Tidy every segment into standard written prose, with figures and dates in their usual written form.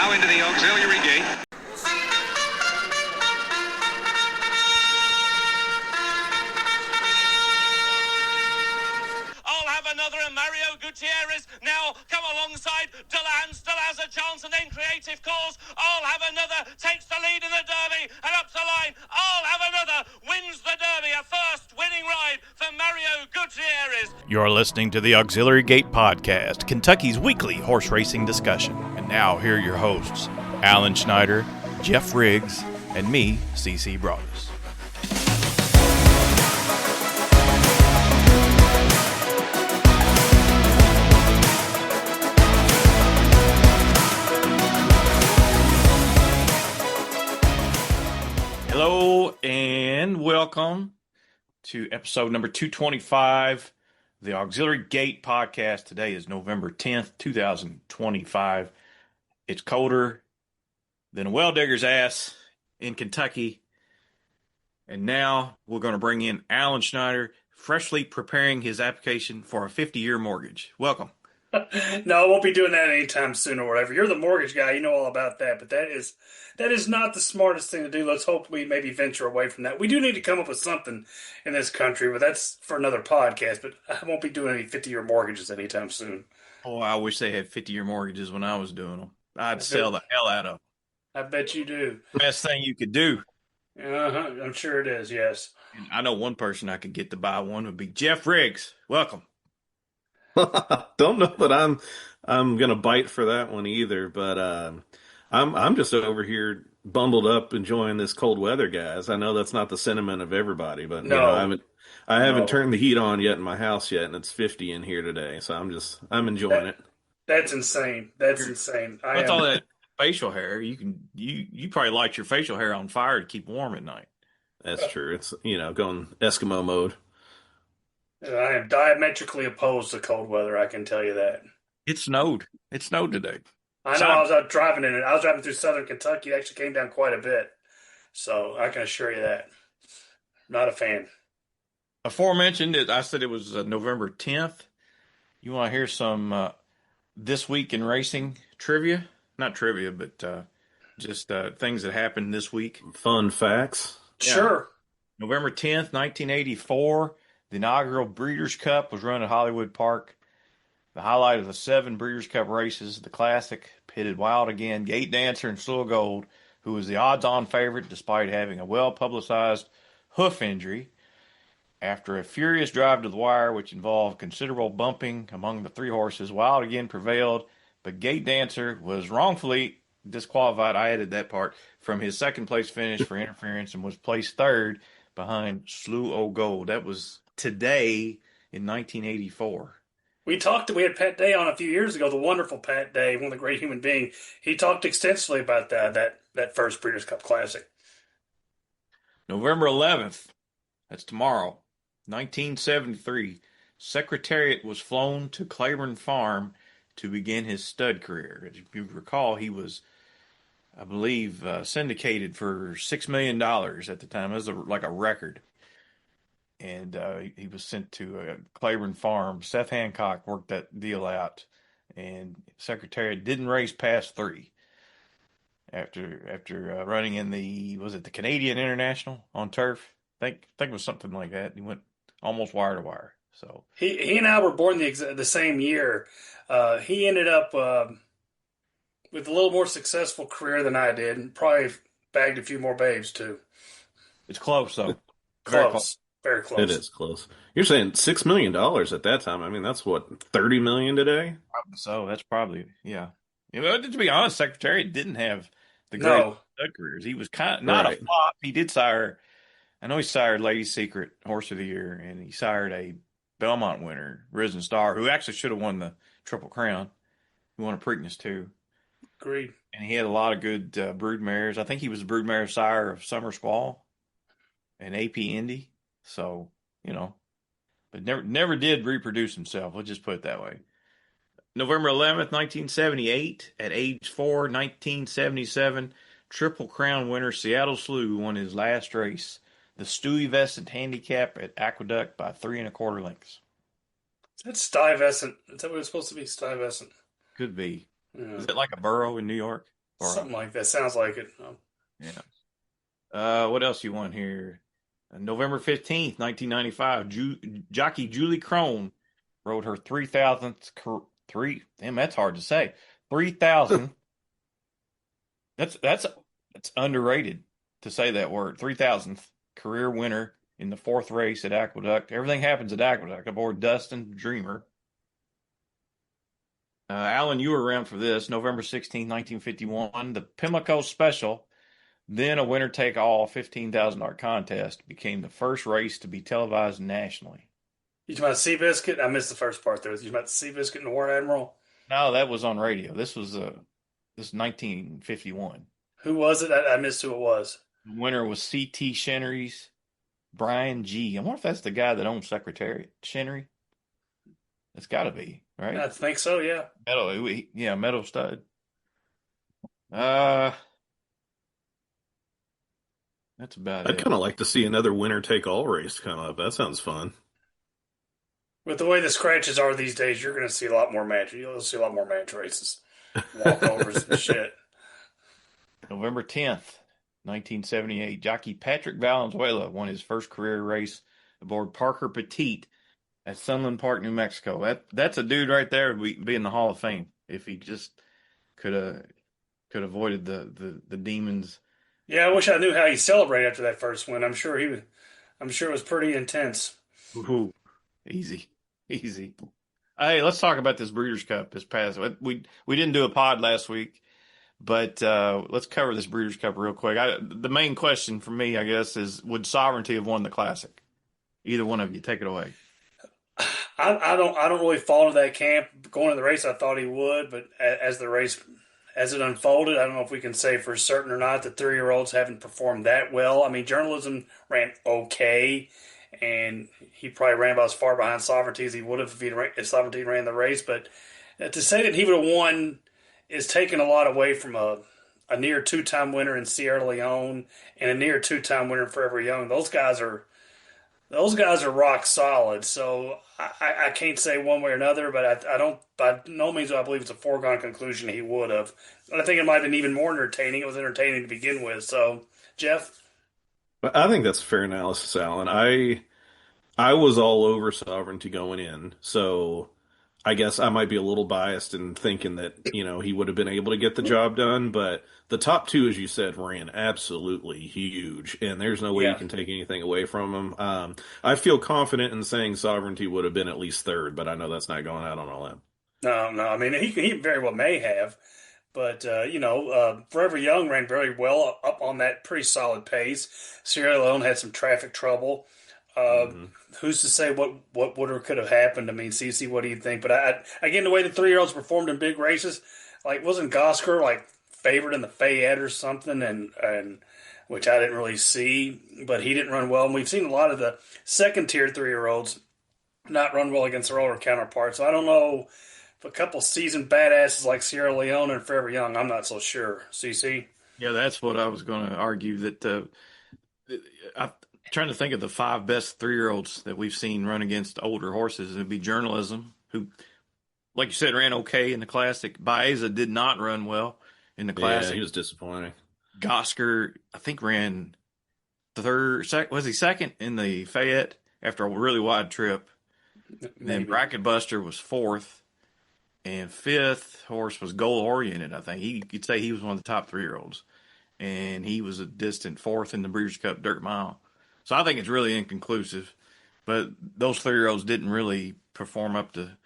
now into the auxiliary gate. I'll have another Mario Gutierrez. Now come alongside. Delan still has a chance, and then Creative Cause. I'll have another. Takes the lead in the Derby and up the line. I'll have another. Wins the Derby. A first winning ride for Mario Gutierrez. You're listening to the Auxiliary Gate Podcast, Kentucky's weekly horse racing discussion. And now here are your hosts, Alan Schneider, Geoff Riggs, and me, CC Broaddus. Hello and welcome to episode number 225, the Auxiliary Gate Podcast. Today is November 10th, 2025. It's colder than a well digger's ass in Kentucky. And now we're going to bring in Alan Schneider, freshly preparing his application for a 50-year mortgage. Welcome. No, I won't be doing that anytime soon or whatever. You're the mortgage guy. You know all about that. But that is not the smartest thing to do. Let's hope we maybe venture away from that. We do need to come up with something in this country, but that's for another podcast. But I won't be doing any 50-year mortgages anytime soon. Oh, I wish they had 50-year mortgages when I was doing them. I'd sell the hell out of them. I bet you do. Best thing you could do. Uh-huh. I'm sure it is, yes. And I know one person I could get to buy one would be Geoff Riggs. Welcome. Don't know that I'm gonna bite for that one either, but I'm just over here bundled up enjoying this cold weather, guys. I know that's not the sentiment of everybody, but No. I haven't turned the heat on yet in my house yet, and it's 50 in here today, so I'm enjoying it. That's insane. That's insane. With all that facial hair, you probably light your facial hair on fire to keep warm at night. That's true. It's going Eskimo mode. I am diametrically opposed to cold weather, I can tell you that. It snowed. It snowed today. I know. I was out driving in it. I was driving through southern Kentucky. It actually came down quite a bit. So I can assure you that. Not a fan. Aforementioned, I said it was November 10th. You want to hear some This Week in Racing trivia? Not trivia, but just things that happened this week. Fun facts. Yeah. Sure. November 10th, 1984, the inaugural Breeders' Cup was run at Hollywood Park. The highlight of the 7 Breeders' Cup races, the Classic, pitted Wild Again, Gate Dancer, and Slow Gold, who was the odds-on favorite despite having a well-publicized hoof injury. After a furious drive to the wire, which involved considerable bumping among the 3 horses, Wild Again prevailed, but Gate Dancer was wrongfully disqualified. I added that part from his second-place finish for interference and was placed 3rd behind Slew O' Gold. That was today in 1984. We had Pat Day on a few years ago, the wonderful Pat Day, one of the great human beings. He talked extensively about that first Breeders' Cup Classic. November 11th, that's tomorrow, 1973, Secretariat was flown to Claiborne Farm to begin his stud career. As you recall, he was, I believe, syndicated for $6 million at the time. It was like a record. And he was sent to Claiborne Farm. Seth Hancock worked that deal out, and Secretariat didn't race past 3 after running in the Canadian International on turf. I think it was something like that. He went almost wire to wire. So he and I were born the same year. He ended up with a little more successful career than I did, and probably bagged a few more babes too. It's close though. Close. Very close. It is close. You're saying $6 million at that time. I mean, that's what, $30 million today? So that's probably, yeah. To be honest, Secretariat didn't have the great stud careers. He was kind of not a flop. He did sire, I know he sired Lady Secret, Horse of the Year, and he sired a Belmont winner, Risen Star, who actually should have won the Triple Crown. He won a Preakness too. Agreed. And he had a lot of good brood mares. I think he was the broodmare sire of Summer Squall and AP Indy. So, but never did reproduce himself. Let's just put it that way. November 11th, 1978, at age 4, 1977, Triple Crown winner Seattle Slew won his last race, the Stuyvesant Handicap at Aqueduct by 3 1/4 lengths. That's Stuyvesant. Is that what it's supposed to be? Stuyvesant. Could be. Yeah. Is it like a borough in New York? Or Something like that. Sounds like it. yeah. What else you want here? November 15th, 1995, jockey Julie Crone rode her 3,000th damn, that's hard to say. 3,000. That's underrated to say that word. 3,000th career winner in the fourth race at Aqueduct. Everything happens at Aqueduct aboard Dustin Dreamer. Alan, you were around for this. November 16th, 1951, the Pimlico Special, then a winner-take-all $15,000 contest, became the first race to be televised nationally. You talking about Seabiscuit? I missed the first part there. You talking about Seabiscuit and the War Admiral? No, that was on radio. This was 1951. Who was it? I missed who it was. The winner was C.T. Chenery's Brian G. I wonder if that's the guy that owns Secretariat. Chenery? It's got to be, right? I think so, yeah. Metal stud. That's about it. I'd kind of like to see another winner take all race come up. That sounds fun. With the way the scratches are these days, you're going to see a lot more match. You'll see a lot more match races, walkovers and shit. November 10th, 1978, jockey Patrick Valenzuela won his first career race aboard Parker Petite at Sunland Park, New Mexico. That's a dude right there would be in the Hall of Fame if he just could avoided the demons. Yeah, I wish I knew how he celebrated after that first win. I'm sure it was pretty intense. Ooh, easy. Hey, let's talk about this Breeders' Cup this past. We didn't do a pod last week, but let's cover this Breeders' Cup real quick. The main question for me, I guess, is would Sovereignty have won the Classic? Either one of you, take it away. I don't really fall into that camp. Going to the race, I thought he would, but as it unfolded, I don't know if we can say for certain or not that 3-year-olds haven't performed that well. I mean, Journalism ran okay, and he probably ran about as far behind Sovereignty as he would have if Sovereignty ran the race. But to say that he would have won is taking a lot away from a near two-time winner in Sierra Leone and a near two-time winner in Forever Young. Those guys are rock solid. So I can't say one way or another, but I don't, by no means do I believe it's a foregone conclusion he would have. And I think it might have been even more entertaining. It was entertaining to begin with. So, Geoff? I think that's a fair analysis, Alan. I was all over Sovereignty going in, so I guess I might be a little biased in thinking that, he would have been able to get the job done, but the top two, as you said, ran absolutely huge, and there's no way you can take anything away from them. I feel confident in saying Sovereignty would have been at least third, but I know that's not going out on a limb. No. I mean, he very well may have. But, Forever Young ran very well up on that pretty solid pace. Sierra Leone had some traffic trouble. Who's to say what would or could have happened? I mean, CC, what do you think? But again, the way the 3-year-olds performed in big races, like wasn't Gosker like favored in the Fayette or something, and which I didn't really see, but he didn't run well. And we've seen a lot of the second tier 3-year-olds not run well against their older counterparts. So I don't know if a couple seasoned badasses like Sierra Leone and Forever Young, I'm not so sure. CC? Yeah, that's what I was going to argue. That I'm trying to think of the 5 best 3-year-olds that we've seen run against older horses. It'd be Journalism, who, like you said, ran okay in the Classic. Baeza did not run well in the Classic. Yeah, he was disappointing. Gosker, I think, ran was he second in the Fayette after a really wide trip? Then Bracket Buster was 4th. And 5th horse was goal oriented. I think you'd say he was one of the top 3-year-olds, and he was a distant 4th in the Breeders' Cup Dirt Mile. So I think it's really inconclusive. But those 3-year-olds didn't really perform up to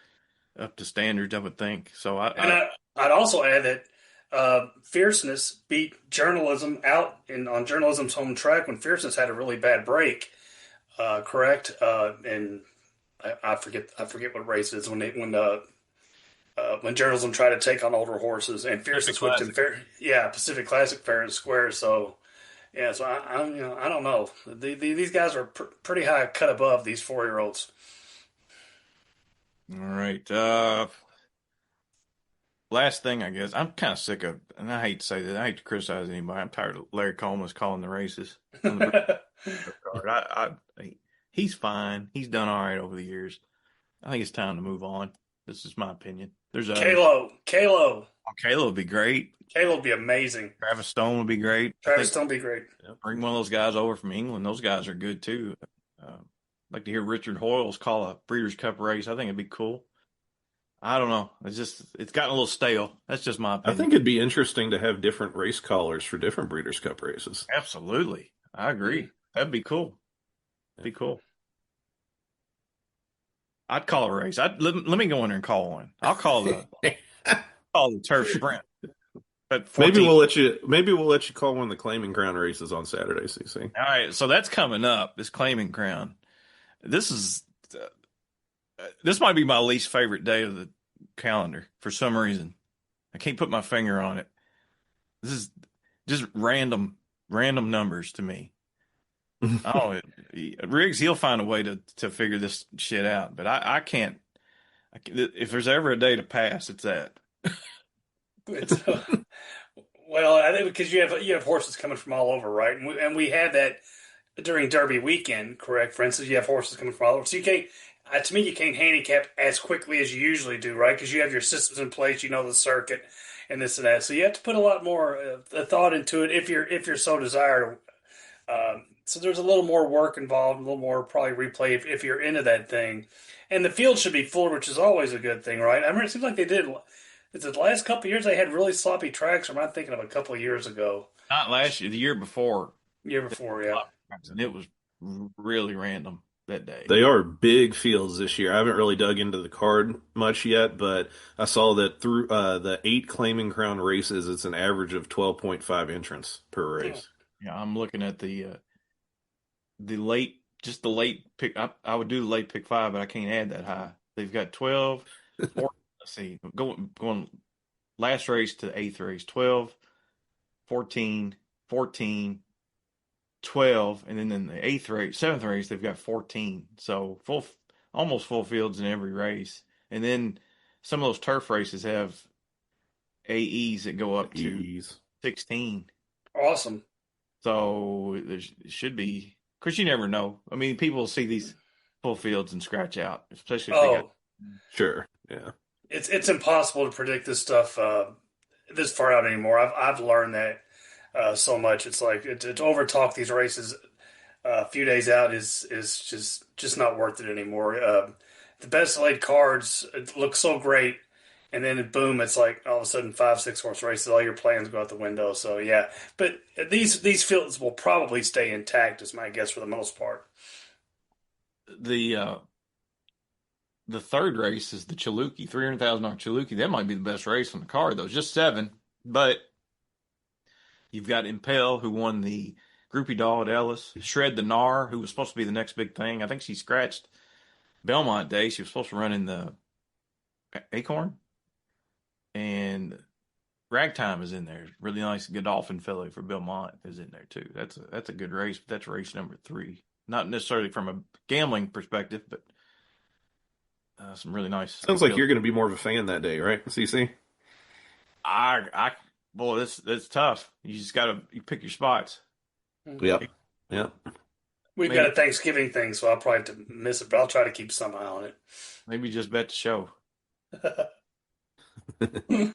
standards, I would think. So I'd also add that Fierceness beat Journalism out on Journalism's home track when Fierceness had a really bad break. Correct? And I forget what race it is when Journalism tried to take on older horses, and Fierceness whipped him Pacific Classic fair and square. So, so I don't know. These guys are pretty high cut above these 4-year-olds. All right. Last thing, I guess, I'm kind of sick of, and I hate to say that, I hate to criticize anybody. I'm tired of Larry Coleman's calling the races. He's fine. He's done all right over the years. I think it's time to move on. This is my opinion. There's others. Kalo. Oh, Kayla would be great. Kalo would be amazing. Travis Stone would be great. Travis Stone would be great. Bring one of those guys over from England. Those guys are good too. I'd like to hear Richard Hoyles call a Breeders' Cup race. I think it'd be cool. I don't know. It's gotten a little stale. That's just my opinion. I think it'd be interesting to have different race callers for different Breeders' Cup races. Absolutely. I agree. That'd be cool. Be cool. I'd call a race. Let me go in there and call one. I'll call the turf sprint. But maybe we'll let you call one of the Claiming Crown races on Saturday, CC. All right, so that's coming up. This Claiming Crown. This might be my least favorite day of the calendar for some reason. I can't put my finger on it. This is just random numbers to me. Oh, Riggs, he'll find a way to figure this shit out, but I can't. If there's ever a day to pass, it's that. Well, I think because you have horses coming from all over, right? And we had that during Derby weekend, correct? For instance, you have horses coming from all over, so you can't. To me, you can't handicap as quickly as you usually do, right? Because you have your systems in place, you know the circuit, and this and that. So you have to put a lot more thought into it if you're so desired. So there's a little more work involved, a little more probably replay if you're into that thing. And the field should be fuller, which is always a good thing, right? I remember it seems like they did. The last couple of years they had really sloppy tracks, or am I thinking of a couple of years ago? Not last year, the year before. Year before, yeah. And it was really random that day. They are big fields this year. I haven't really dug into the card much yet, but I saw that through the 8 Claiming Crown races, it's an average of 12.5 entrants per race. Yeah, I'm looking at the late pick. I would do the late pick 5, but I can't add that high. They've got 12. 14, let's see, going last race to the 8th race, 12, 14, 14, 12, and then in the 8th race, 7th race, they've got 14. So almost full fields in every race. And then some of those turf races have AEs that go up to 16. Awesome. So there should be, because you never know. I mean, people see these full fields and scratch out, especially if they got. Sure, yeah. It's impossible to predict this stuff this far out anymore. I've learned that so much. It's like to overtalk these races a few days out is just not worth it anymore. The best laid cards look so great, and then boom, it's like all of a sudden 5-6 horse races, all your plans go out the window. So yeah, but these fields will probably stay intact, is my guess for the most part. The third race is the Chaluki, $300,000 Chaluki. That might be the best race on the card, though. It's just 7, but you've got Impel, who won the Groupie Doll at Ellis. Shred the Gnar, who was supposed to be the next big thing. I think she scratched Belmont Day. She was supposed to run in the Acorn. And Ragtime is in there. Really nice Godolphin filly for Belmont is in there, too. That's a good race, but that's race number 3. Not necessarily from a gambling perspective, but some really nice. Sounds like you're going to be more of a fan that day, right, CC? Boy, it's tough. You just got to pick your spots. Yep. We've got a Thanksgiving thing, so I'll probably have to miss it, but I'll try to keep some eye on it. Maybe just bet the show. Do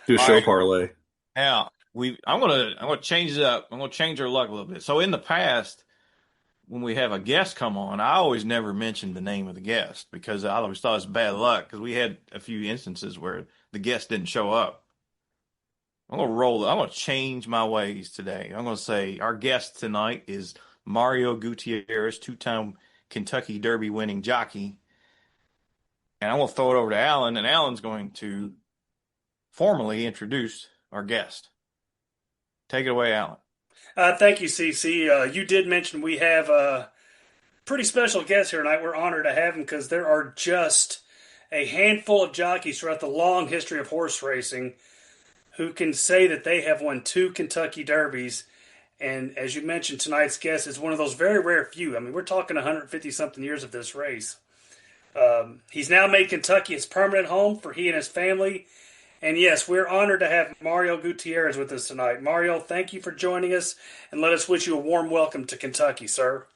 a show parlay. Now I'm gonna change it up. I'm gonna change our luck a little bit. So in the past, when we have a guest come on, I always never mentioned the name of the guest because I always thought it was bad luck because we had a few instances where the guest didn't show up. I'm going to change my ways today. I'm going to say our guest tonight is Mario Gutierrez, 2-time Kentucky Derby winning jockey. And I'm going to throw it over to Alan, and Alan's going to formally introduce our guest. Take it away, Alan. Thank you, CC. You did mention we have a pretty special guest here tonight. We're honored to have him because there are just a handful of jockeys throughout the long history of horse racing who can say that they have won 2 Kentucky Derbies. And as you mentioned, tonight's guest is one of those very rare few. I mean, we're talking 150-something years of this race. He's now made Kentucky his permanent home for he and his family. And yes, we're honored to have Mario Gutierrez with us tonight. Mario, thank you for joining us, and let us wish you a warm welcome to Kentucky, sir.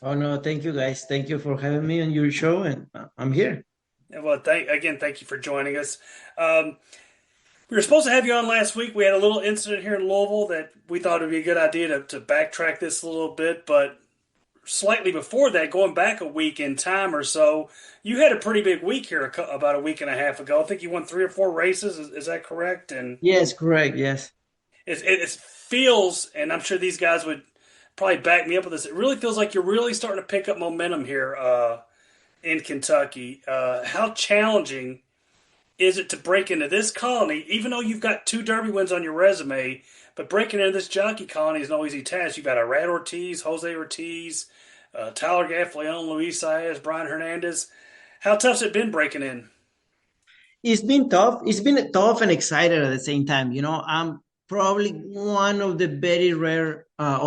Oh, no, thank you, guys. Thank you for having me on your show, and I'm here. Well, thank you for joining us. Um, we were supposed to have you on last week. We had a little incident here in Louisville that we thought it would be a good idea to backtrack this a little bit, but slightly before that, going back a week in time or so, you had a pretty big week here about a week and a half ago. I think you won 3 or 4 races. Is that correct? And Yes, correct. Yes. it feels, and I'm sure these guys would probably back me up with this. It really feels like you're really starting to pick up momentum here in Kentucky. How challenging is it to break into this colony, even though you've got 2 Derby wins on your resume? But breaking into this jockey colony is no easy task. You've got Irad Ortiz, Jose Ortiz, Tyler Gaffleon, Luis Saez, Brian Hernandez. How tough's it been breaking in? It's been tough. It's been tough and excited at the same time. I'm probably one of the very rare. I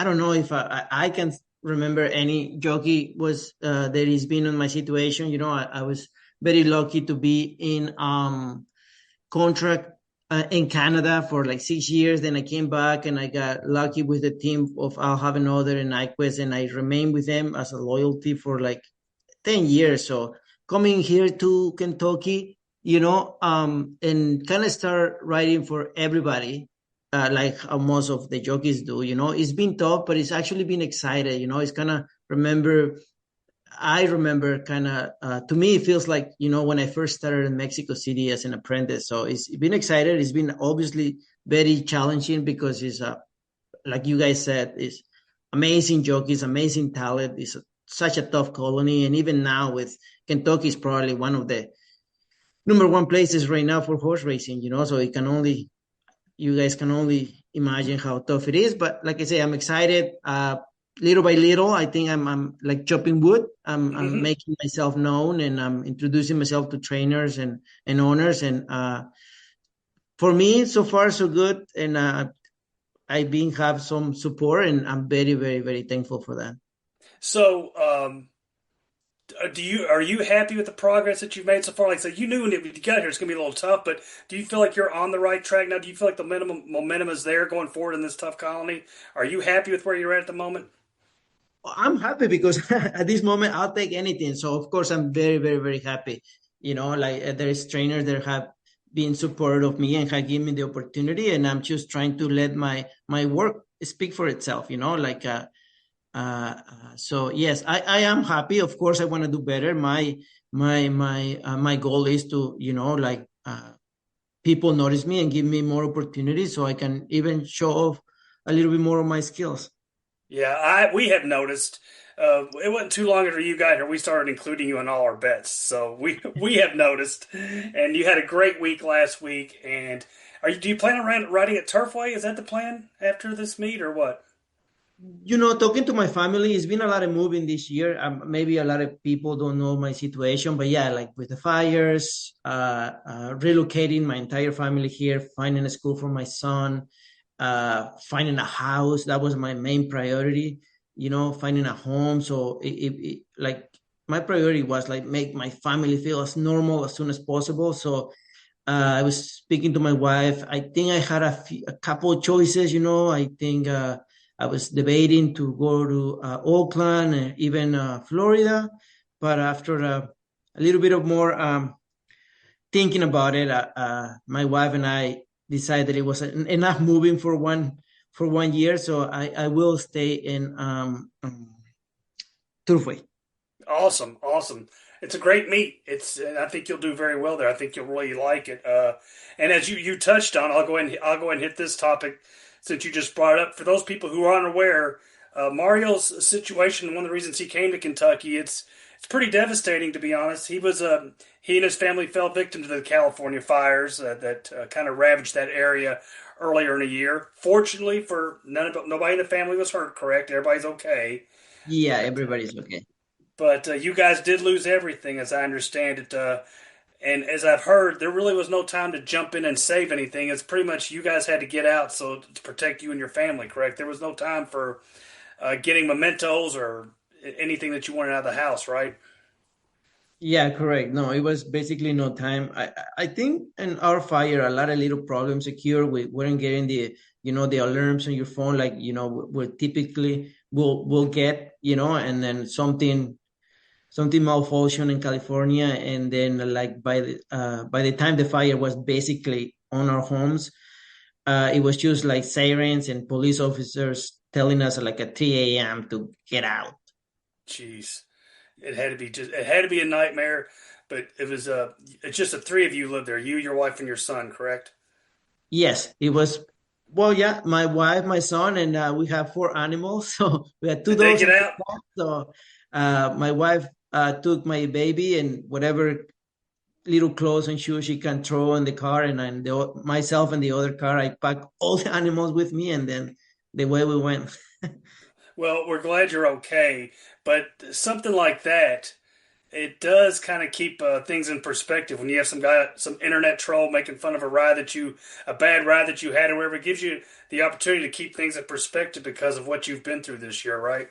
don't know if I can remember any jockey was that has been in my situation. I was very lucky to be in contract in Canada for like 6 years. Then I came back and I got lucky with the team of I'll Have Another and Nyquist, and I remained with them as a loyalty for like 10 years. So coming here to Kentucky, and kind of start writing for everybody, like how most of the jockeys do. It's been tough, but it's actually been excited. It's kind of I remember kind of, to me, it feels like, when I first started in Mexico City as an apprentice. So it's been excited. It's been obviously very challenging because it's, like you guys said, it's amazing jockeys, amazing talent. It's such a tough colony. And even now with Kentucky is probably one of the number one places right now for horse racing, so you guys can only imagine how tough it is. But like I say, I'm excited. Little by little, I think I'm like chopping wood. I'm making myself known, and I'm introducing myself to trainers and owners. And for me, so far so good. And I've been have some support, and I'm very, very, very thankful for that. So, are you happy with the progress that you've made so far? Like, so you knew when you got here it's going to be a little tough, but do you feel like you're on the right track now? Do you feel like the momentum is there going forward in this tough colony? Are you happy with where you're at the moment? I'm happy because at this moment I'll take anything. So of course I'm very, very, very happy. Like there's trainers that have been supportive of me and have given me the opportunity, and I'm just trying to let my work speak for itself. So yes, I am happy. Of course, I want to do better. My goal is to like people notice me and give me more opportunities so I can even show off a little bit more of my skills. Yeah, we have noticed. It wasn't too long after you got here, we started including you in all our bets. So we have noticed, and you had a great week last week. And do you plan on riding at Turfway? Is that the plan after this meet, or what? Talking to my family, it's been a lot of moving this year. Maybe a lot of people don't know my situation, but yeah, like with the fires, relocating my entire family here, finding a school for my son, finding a house. That was my main priority, finding a home. So like my priority was like make my family feel as normal as soon as possible. So I was speaking to my wife. I think I had a couple of choices, I think I was debating to go to Oakland and even Florida. But after a little bit of more thinking about it, my wife and I decided it was enough moving for 1 year. So I will stay in Turfway. Awesome, awesome. It's a great meet. And I think you'll do very well there. I think you'll really like it. And as you touched on, I'll go ahead and hit this topic since you just brought it up. For those people who are unaware, Mario's situation, one of the reasons he came to Kentucky, it's pretty devastating, to be honest. He and his family fell victim to the California fires that kind of ravaged that area earlier in the year. Fortunately, for nobody in the family was hurt. Correct? Everybody's okay. Yeah, everybody's okay. But you guys did lose everything, as I understand it. And as I've heard, there really was no time to jump in and save anything. It's pretty much you guys had to get out so to protect you and your family, correct? There was no time for getting mementos or anything that you wanted out of the house, right? Yeah, correct. No, it was basically no time. I think in our fire, a lot of little problems occurred. We weren't getting the alarms on your phone, like, we typically will get, and then something something malfunction in California, and then like by the time the fire was basically on our homes, it was just like sirens and police officers telling us like at 3 a.m. to get out. Jeez, it had to be a nightmare. But it's just the three of you live there. You, your wife, and your son, correct? Yes, it was. Well, yeah, my wife, my son, and we have four animals. So we had two Did they dogs get and two out? cats. So my wife took my baby and whatever little clothes and shoes she can throw in the car, and myself in the other car, I packed all the animals with me, and then the way we went. Well, we're glad you're okay. But something like that, it does kind of keep things in perspective when you have some internet troll making fun of a bad ride that you had or whatever. It gives you the opportunity to keep things in perspective because of what you've been through this year, right?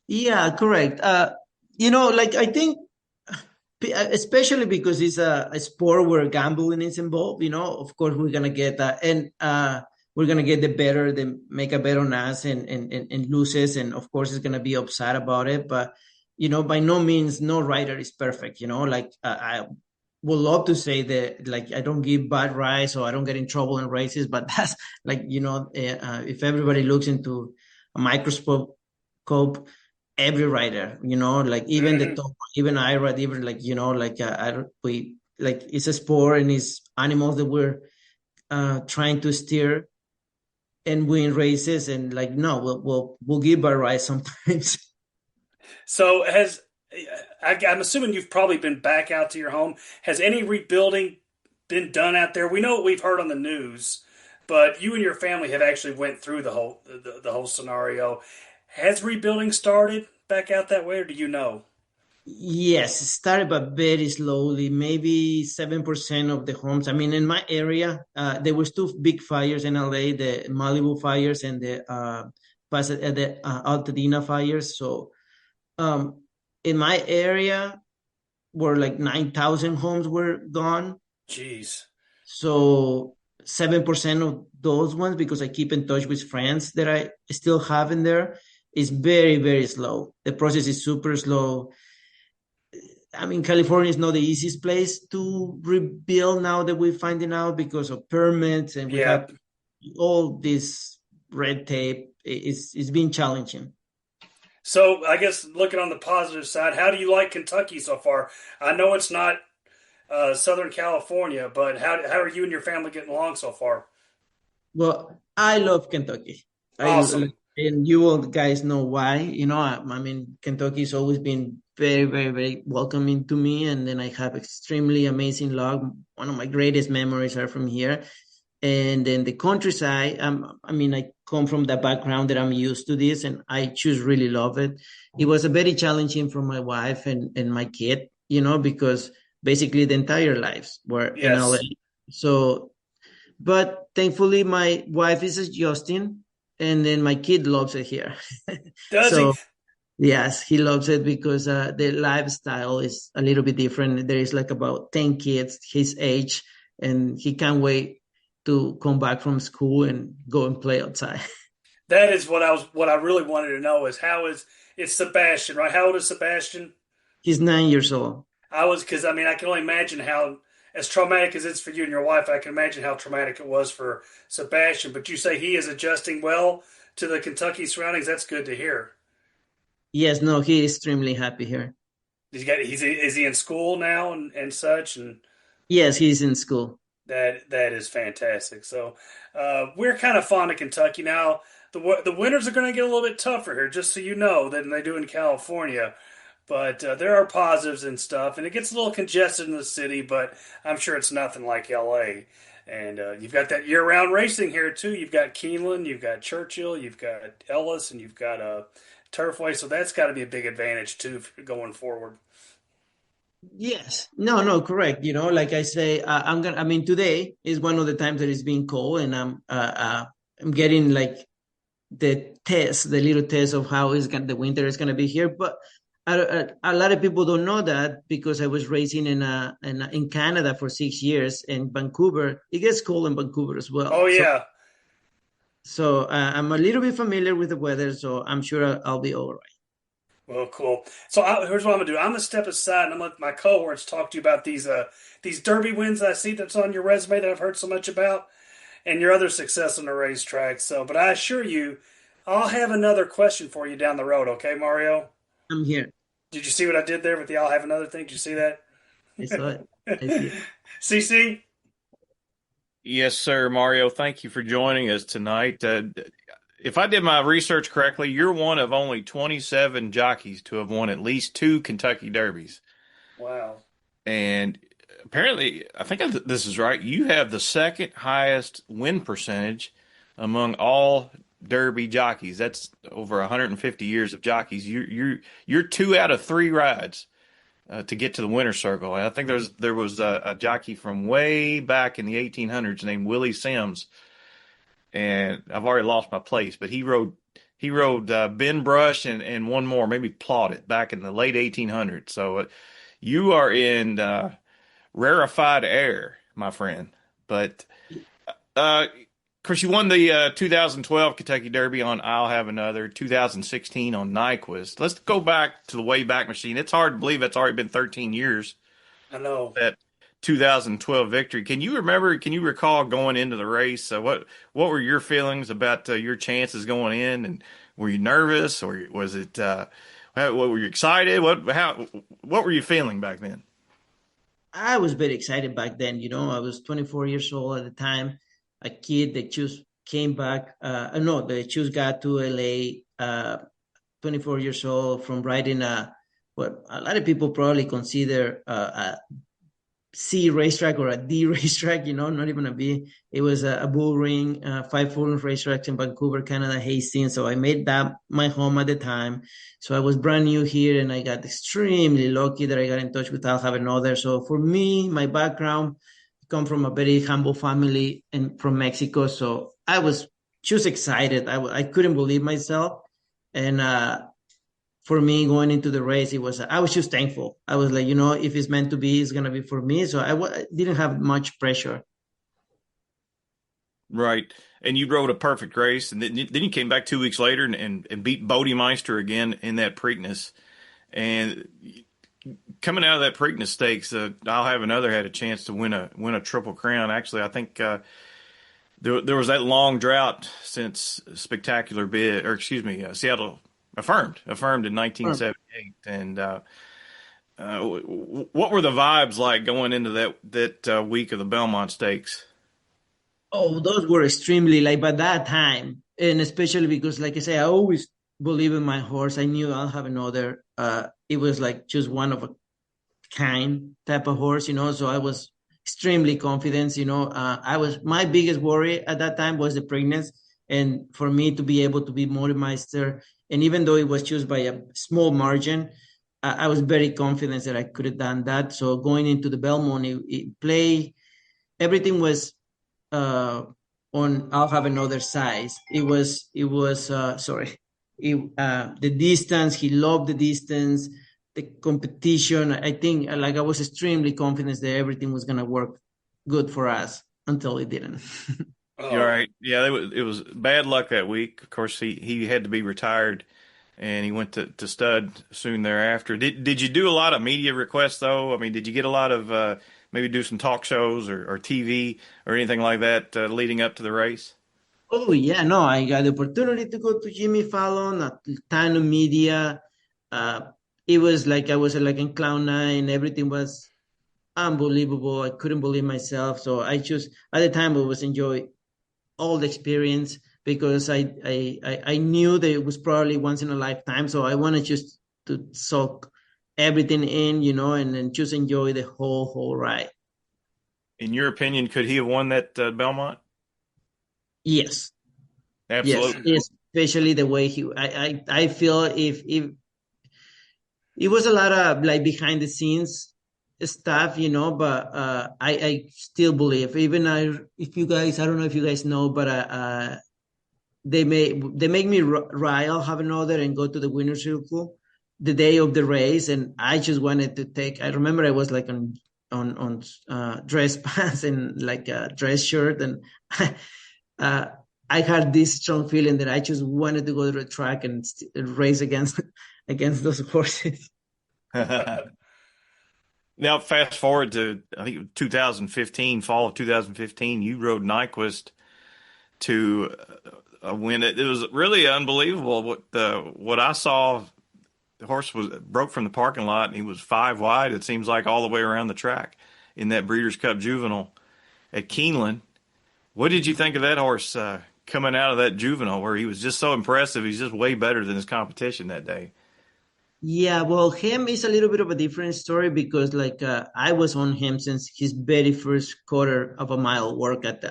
Yeah, correct. Like I think, especially because it's a sport where gambling is involved. Of course we're gonna get that, and we're gonna get the better, the make a bet on us, and loses, and of course it's gonna be upset about it. But by no means, no rider is perfect. Like I would love to say that like I don't give bad rides or I don't get in trouble in races, but that's like if everybody looks into a microscope every rider, like even the Hmm. top, even I ride, even like, like I don't, we like it's a sport and it's animals that we're trying to steer and win races, and like no, we'll give a ride sometimes. So I'm assuming you've probably been back out to your home. Has any rebuilding been done out there? We know what we've heard on the news, but you and your family have actually went through the whole scenario. Has rebuilding started back out that way, or do you know? Yes, it started but very slowly, maybe 7% of the homes. I mean, in my area, there was two big fires in LA, the Malibu fires and the Altadena fires. So um, in my area, where like 9,000 homes were gone. Jeez. So 7% of those ones, because I keep in touch with friends that I still have in there, is very, very slow. The process is super slow. I mean, California is not the easiest place to rebuild now that we're finding out because of permits, and we Yeah. have all this red tape. It's been challenging. So I guess looking on the positive side, how do you like Kentucky so far? I know it's not Southern California, but how are you and your family getting along so far? Well, I love Kentucky. Awesome. And you all guys know why. I mean, Kentucky's always been very, very, very welcoming to me, and then I have extremely amazing luck. One of my greatest memories are from here. And then the countryside, I mean, I come from the background that I'm used to this, and I just really love it. It was a very challenging for my wife and my kid, because basically the entire lives were in LA. Yes. So, but thankfully, my wife is adjusting, and then my kid loves it here. Does he? So, yes, he loves it because the lifestyle is a little bit different. There is like about 10 kids his age, and he can't wait to come back from school and go and play outside. That is what I really wanted to know is how is it's Sebastian, right? How old is Sebastian? He's 9 years old. I was because I mean I can only imagine how as traumatic as it's for you and your wife, I can imagine how traumatic it was for Sebastian. But you say he is adjusting well to the Kentucky surroundings. That's good to hear. Yes, no, he is extremely happy here. He's is he in school now and such and Yes, he's in school. that is fantastic. So we're kind of fond of Kentucky now. The winters are going to get a little bit tougher here, just so you know, than they do in California. But there are positives and stuff, and it gets a little congested in the city, but I'm sure it's nothing like LA. And you've got that year-round racing here too. You've got Keeneland, you've got Churchill, you've got Ellis, and you've got Turfway. So that's got to be a big advantage too going forward. Yes, no, no, correct. Like I say, I mean, today is one of the times that it's been cold, and I'm getting like the little test of how the winter is gonna be here. But a lot of people don't know that because I was racing in Canada for 6 years, in Vancouver. It gets cold in Vancouver as well. Oh So yeah, so I'm a little bit familiar with the weather, so I'm sure I'll be all right. Well, cool. So here's what I'm gonna do. I'm gonna step aside and I'm gonna let my cohorts talk to you about these Derby wins I see that's on your resume that I've heard so much about, and your other success on the racetrack. So, but I assure you, I'll have another question for you down the road. Okay, Mario? I'm here. Did you see what I did there with the I'll have another thing? Did you see that? I saw it. I see it. CC? Yes, sir, Mario. Thank you for joining us tonight. If I did my research correctly, you're one of only 27 jockeys to have won at least two Kentucky Derbies. Wow. And apparently, I think this is right. You have the second highest win percentage among all Derby jockeys. That's over 150 years of jockeys. You're two out of three rides to get to the winner's circle. And I think there was a jockey from way back in the 1800s named Willie Sims, and I've already lost my place, but he rode Ben Brush and one more, maybe Plaudit, back in the late 1800s. So you are in rarefied air, my friend. But of course, you won the 2012 Kentucky Derby on I'll Have Another, 2016 on Nyquist. Let's go back to the Wayback Machine. It's hard to believe it's already been 13 years, I know. that 2012 victory. Can you remember? Can you recall going into the race? What were your feelings about your chances going in? And were you nervous, or was it? What were you excited? What were you feeling back then? I was very excited back then. I was 24 years old at the time, a kid that just came back. No, they just got to LA, 24 years old, from riding what a lot of people probably consider a C racetrack or a D racetrack, not even a B. It was a bull ring, 5 furlong racetrack in Vancouver, Canada, Hastings. So I made that my home at the time. So I was brand new here, and I got extremely lucky that I got in touch with I'll Have Another. So for me, my background, I come from a very humble family and from Mexico. So I was just excited. I couldn't believe myself. And for me, going into the race, I was just thankful. I was like, if it's meant to be, it's gonna be for me. So I didn't have much pressure. Right. And you rode a perfect race, and then you came back 2 weeks later and beat Bodemeister again in that Preakness. And coming out of that Preakness Stakes, I'll Have Another had a chance to win a Triple Crown. Actually, I think there was that long drought since Spectacular Bid, or excuse me, Seattle affirmed in 1978. And what were the vibes like going into that week of the Belmont Stakes? Oh, those were extremely like by that time, and especially because, like I say, I always believe in my horse. I knew I'll have another. It was like just one of a kind type of horse, So I was extremely confident. I was my biggest worry at that time was the pregnancy, and for me to be able to be Modemeister, and even though it was just by a small margin, I was very confident that I could have done that. So going into the Belmont, it play everything was on I'll Have Another size. Sorry. The distance, he loved the distance, the competition. I think like I was extremely confident that everything was gonna work good for us until it didn't. You're Oh, right. Yeah, it was bad luck that week. Of course, he had to be retired, and he went to stud soon thereafter. Did you do a lot of media requests though? I mean, did you get a lot of maybe do some talk shows or TV or anything like that leading up to the race? Oh yeah, no, I got the opportunity to go to Jimmy Fallon, a ton of media. Uh, it was like I was like in cloud nine. Everything was unbelievable. I couldn't believe myself. So I just at the time I was enjoy all the experience because I knew that it was probably once in a lifetime. So I wanted just to soak everything in, and then just enjoy the whole ride. In your opinion, could he have won that Belmont? Yes, yes, Absolutely. especially the way I feel if it was a lot of like behind the scenes stuff, but I still believe even if you guys I don't know if you guys know, but they make me I'll have another and go to the winner's circle the day of the race, and I just wanted to take. I remember I was like on dress pants and like a dress shirt, and I had this strong feeling that I just wanted to go to the track and race against against those horses. Now, fast forward to I think it was 2015, fall of 2015. You rode Nyquist to a win. It was really unbelievable. What I saw, the horse was broke from the parking lot, and he was 5 wide. It seems like all the way around the track in that Breeders' Cup Juvenile at Keeneland. What did you think of that horse coming out of that Juvenile, where he was just so impressive? He's just way better than his competition that day. Yeah, well, him is a little bit of a different story because, like, I was on him since his very first quarter of a mile work at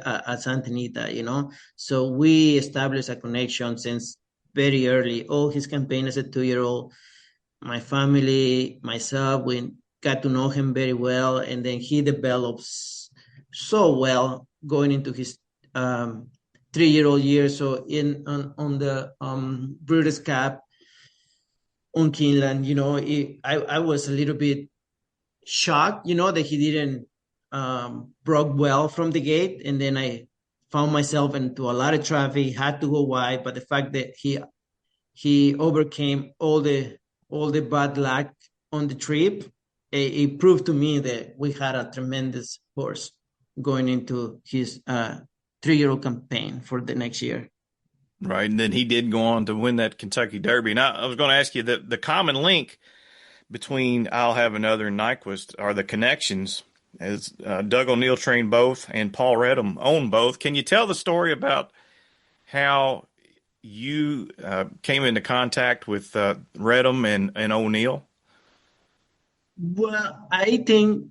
Santa Anita, So we established a connection since very early. All his campaign as a 2-year-old, my family, myself, we got to know him very well, and then he develops so well going into his 3-year-old year. So on the Breeders' Cup on Keeneland, I was a little bit shocked, that he didn't broke well from the gate, and then I found myself into a lot of traffic, had to go wide, but the fact that he overcame all the bad luck on the trip, it proved to me that we had a tremendous horse going into his 3-year-old campaign for the next year. Right, and then he did go on to win that Kentucky Derby. Now, I was going to ask you the common link between I'll Have Another and Nyquist are the connections, as Doug O'Neill trained both and Paul Redham owned both. Can you tell the story about how you came into contact with Redham and O'Neill? Well, I think,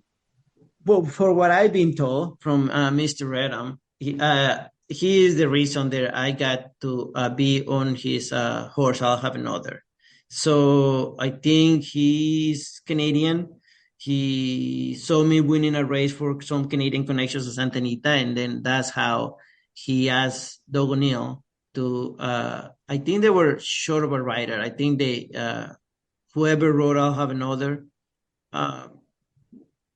well, for what I've been told from Mr. Redham, he is the reason that I got to be on his horse, I'll Have Another. So I think he's Canadian. He saw me winning a race for some Canadian connections to Santa Anita, and then that's how he asked Doug O'Neill to, I think they were short of a rider. I think whoever rode I'll Have Another uh,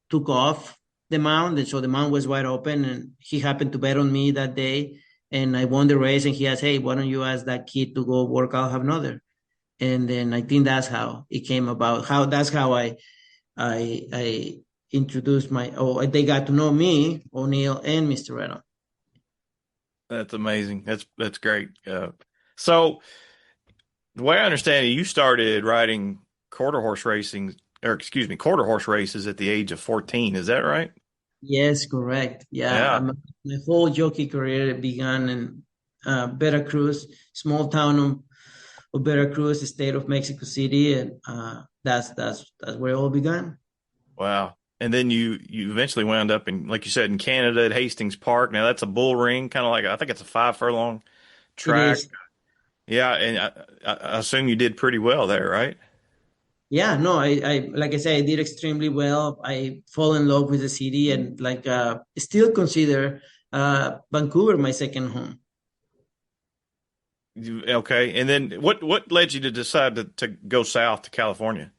took off the mound, and so the mound was wide open, and he happened to bet on me that day, and I won the race, and he asked, hey, why don't you ask that kid to go work I'll Have Another? And then I think that's how it came about. That's how I introduced they got to know me, O'Neill and Mr. Renault. That's amazing. That's great. So the way I understand it, you started riding quarter horse races at the age of 14. Is that right? Yes, correct. Yeah, Yeah. my whole jockey career began in Veracruz, small town of Veracruz, the state of Mexico City, and that's where it all began. Wow. And then you eventually wound up in, like you said, in Canada at Hastings Park. Now that's a bull ring, kind of like I think it's a 5 furlong It track. is. Yeah, and I assume you did pretty well there, right? Yeah, no, I like I said, I did extremely well. I fall in love with the city, and like still consider Vancouver my second home. Okay. And then what led you to decide to go south to California?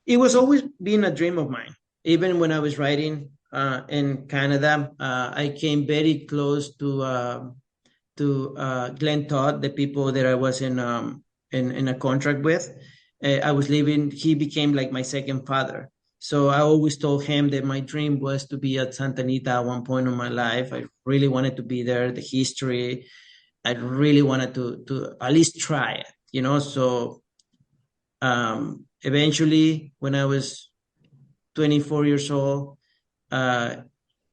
It was always been a dream of mine. Even when I was riding in Canada, I came very close to Glenn Todd, the people that I was in a contract with. I was living. He became like my second father. So I always told him that my dream was to be at Santa Anita at one point in my life. I really wanted to be there. The history, I really wanted to at least try it. So eventually, when I was 24 years old, uh,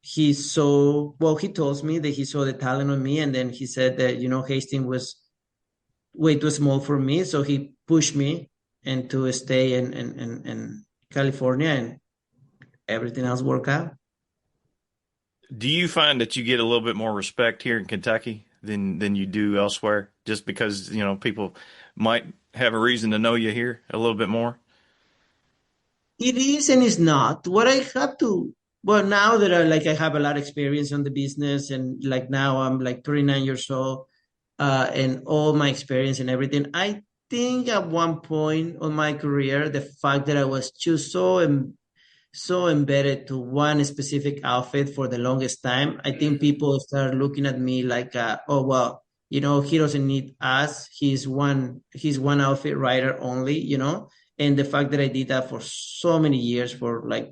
he told me that he saw the talent on me, and then he said that, Hastings was way too small for me. So he pushed me into stay in California, and everything else worked out. Do you find that you get a little bit more respect here in Kentucky than you do elsewhere, just because, people might have a reason to know you here a little bit more? It is and it's not. What I have to, well, now that I have a lot of experience on the business, and like now I'm like 39 years old, and all my experience and everything, I think at one point on my career, the fact that I was just so embedded to one specific outfit for the longest time, I think people start looking at me like, oh, well, he doesn't need us. He's one outfit rider only. And the fact that I did that for so many years, for like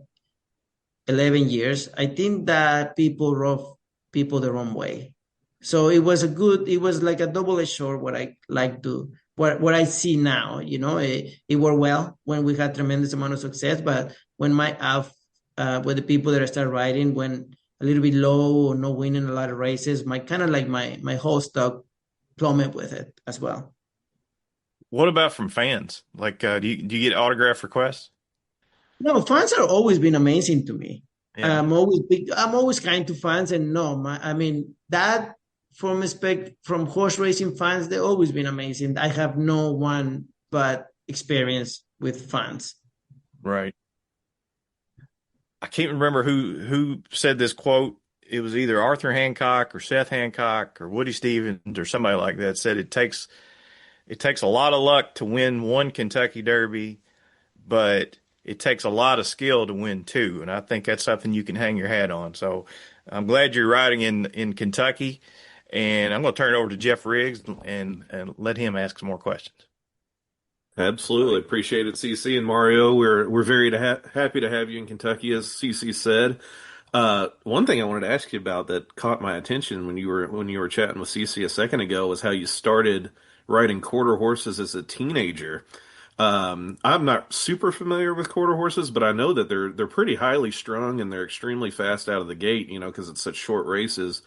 11 years, I think that people rub people the wrong way. So it was like a double-edged sword what I like to, what I see now, it worked well when we had tremendous amount of success, but when the people that I start riding went a little bit low or not winning a lot of races, my kind of like my whole stock plummet with it as well. What about from fans? Like, do you get autograph requests? No, fans are always been amazing to me. Yeah. I'm always kind to fans, and no, I mean that from horse racing fans, they've always been amazing. I have no one but experience with fans. Right. I can't remember who said this quote. It was either Arthur Hancock or Seth Hancock or Woody Stevens or somebody like that said it takes a lot of luck to win one Kentucky Derby, but it takes a lot of skill to win two. And I think that's something you can hang your hat on. So I'm glad you're riding in Kentucky. And I'm going to turn it over to Jeff Riggs and let him ask some more questions. Absolutely. Appreciate it, CC and Mario. We're very happy to have you in Kentucky, as CC said. One thing I wanted to ask you about that caught my attention when you were chatting with CC a second ago was how you started riding quarter horses as a teenager. I'm not super familiar with quarter horses, but I know that they're pretty highly strung and they're extremely fast out of the gate, because it's such short races.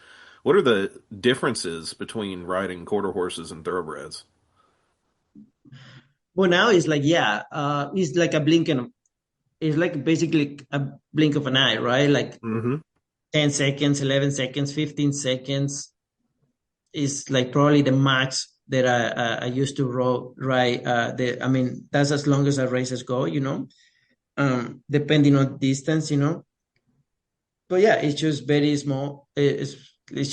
What are the differences between riding quarter horses and thoroughbreds? Well, now it's like, yeah, it's like basically a blink of an eye, right? Like Hmm. 10 seconds, 11 seconds, 15 seconds is like probably the max that I used to ride. I mean, that's as long as our races go, depending on distance. But yeah, it's just very small. It's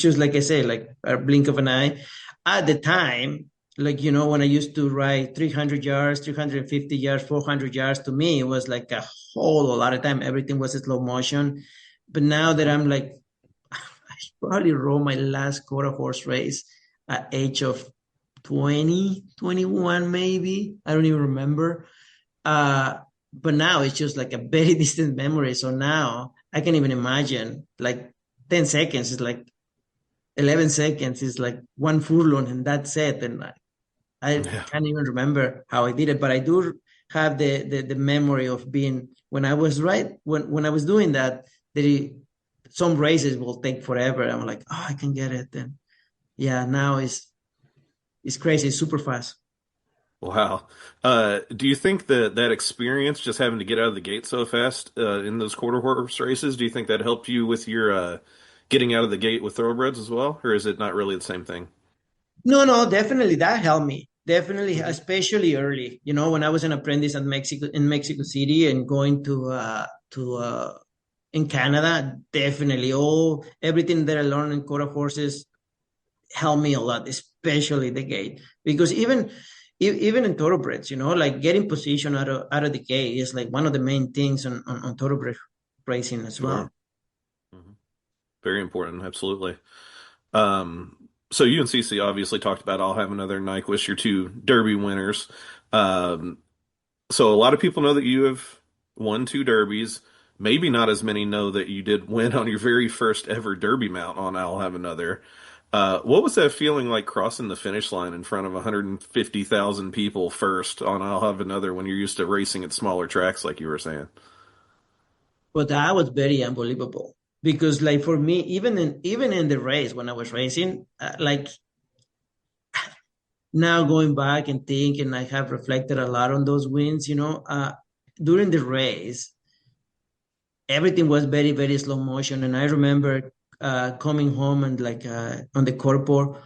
just like I say, like a blink of an eye. At the time, like, when I used to ride 300 yards, 350 yards, 400 yards, to me, it was like a whole lot of time. Everything was in slow motion. But now that I'm like, I probably rode my last quarter horse race at age of 20, 21, maybe. I don't even remember. Uh, but now it's just like a very distant memory. So now I can even imagine like 10 seconds is like 11 seconds is like one furlong and that's it. And I Yeah. can't even remember how I did it, but I do have the memory of being when I was when I was doing that, some races will take forever. I'm like, oh, I can get it. And yeah, now it's crazy. It's super fast. Wow. Do you think that experience, just having to get out of the gate so fast in those quarter horse races, do you think that helped you with your getting out of the gate with thoroughbreds as well, or is it not really the same thing? No, no, definitely that helped me. Definitely, Hmm. especially early. When I was an apprentice at in Mexico City and going to in Canada, definitely all everything that I learned in quarter horses helped me a lot, especially the gate. Because even in thoroughbreds, like getting position out of the gate is like one of the main things on thoroughbred racing as Sure. well. Hmm. Very important. Absolutely. Um, so you and CC obviously talked about I'll have another Nyquist, your two Derby winners. Um, so a lot of people know that you have won two Derbies. Maybe not as many know that you did win on your very first ever Derby mount on I'll Have Another. What was that feeling like crossing the finish line in front of 150,000 people first on I'll Have Another when you're used to racing at smaller tracks, like you were saying? But that was very unbelievable because, like, for me, even in the race when I was racing, like now going back and thinking, I have reflected a lot on those wins. During the race, everything was very, very slow motion, and I remember coming home and like on the corpo,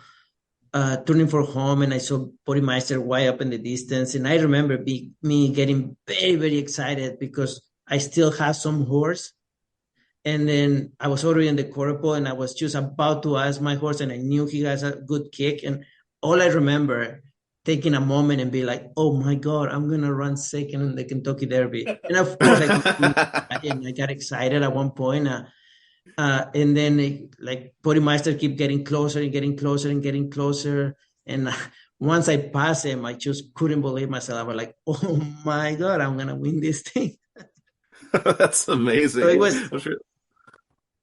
turning for home, and I saw Bodymeister way up in the distance, and I remember me getting very, very excited because I still have some horse. And then I was already in the corpo and I was just about to ask my horse and I knew he has a good kick. And all I remember taking a moment and be like, oh my God, I'm going to run second in the Kentucky Derby. And of course I got excited at one point. And then like Bodymeister keep getting closer and getting closer and getting closer. And once I passed him, I just couldn't believe myself. I was like, oh my God, I'm gonna win this thing. That's So amazing. I'm sure.